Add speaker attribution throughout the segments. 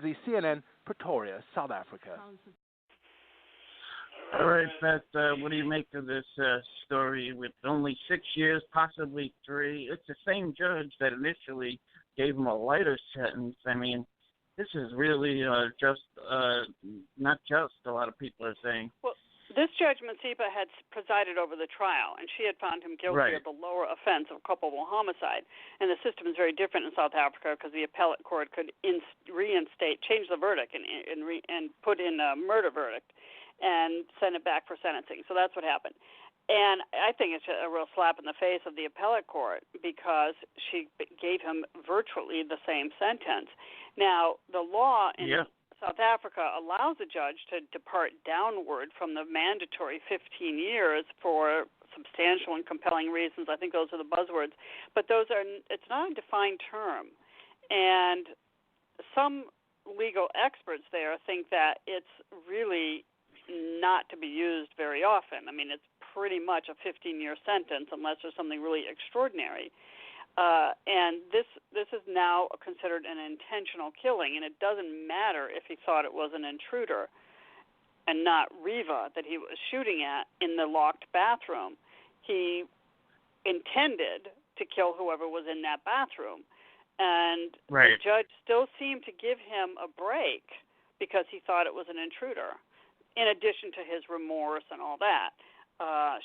Speaker 1: the CNN, Pretoria, South Africa.
Speaker 2: All right, Beth, what do you make of this story with only 6 years, possibly 3? It's the same judge that initially gave him a lighter sentence. I mean, this is really not just, a lot of people are saying.
Speaker 3: Well, this Judge Masipa had presided over the trial, and she had found him guilty of the lower offense of culpable homicide. And the system is very different in South Africa because the appellate court could change the verdict and put in a murder verdict and send it back for sentencing. So that's what happened. And I think it's a real slap in the face of the appellate court because she gave him virtually the same sentence. Now, the law in South Africa allows a judge to depart downward from the mandatory 15 years for substantial and compelling reasons. I think those are the buzzwords. But it's not a defined term. And some legal experts there think that it's really not to be used very often. I mean, it's pretty much a 15-year sentence unless there's something really extraordinary. And this is now considered an intentional killing, and it doesn't matter if he thought it was an intruder and not Riva that he was shooting at in the locked bathroom. He intended to kill whoever was in that bathroom. And the judge still seemed to give him a break because he thought it was an intruder, in addition to his remorse and all that.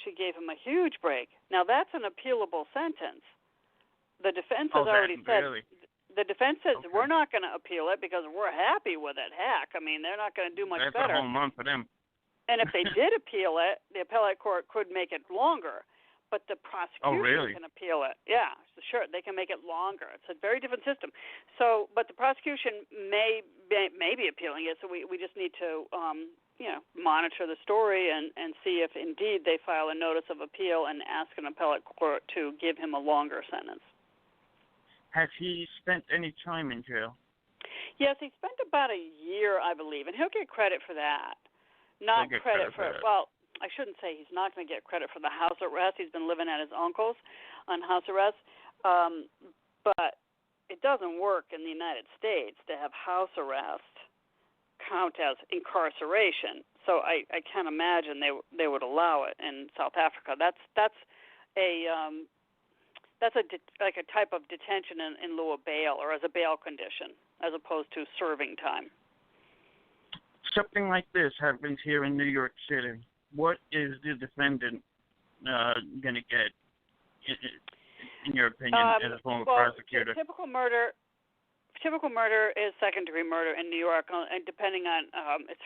Speaker 3: She gave him a huge break. Now, that's an appealable sentence. The defense has already said, the defense says, we're not going to appeal it because we're happy with it. Heck, I mean, they're not going to do much better.
Speaker 2: That's a home run for them.
Speaker 3: And if they did appeal it, the appellate court could make it longer. But the prosecution can appeal it. Yeah, sure, they can make it longer. It's a very different system. So, but the prosecution may be appealing it, so we just need to monitor the story and see if indeed they file a notice of appeal and ask an appellate court to give him a longer sentence.
Speaker 2: Has he spent any time in jail?
Speaker 3: Yes, he spent about a year, I believe, and he'll get credit for that. Not credit for well, I shouldn't say he's not going to get credit for the house arrest. He's been living at his uncle's on house arrest. But it doesn't work in the United States to have house arrest count as incarceration. So I can't imagine they would allow it in South Africa. That's like a type of detention in lieu of bail or as a bail condition as opposed to serving time.
Speaker 2: Something like this happens here in New York City. What is the defendant going to get, in your opinion, as a former prosecutor?
Speaker 3: Typical murder is second-degree murder in New York, and depending on it's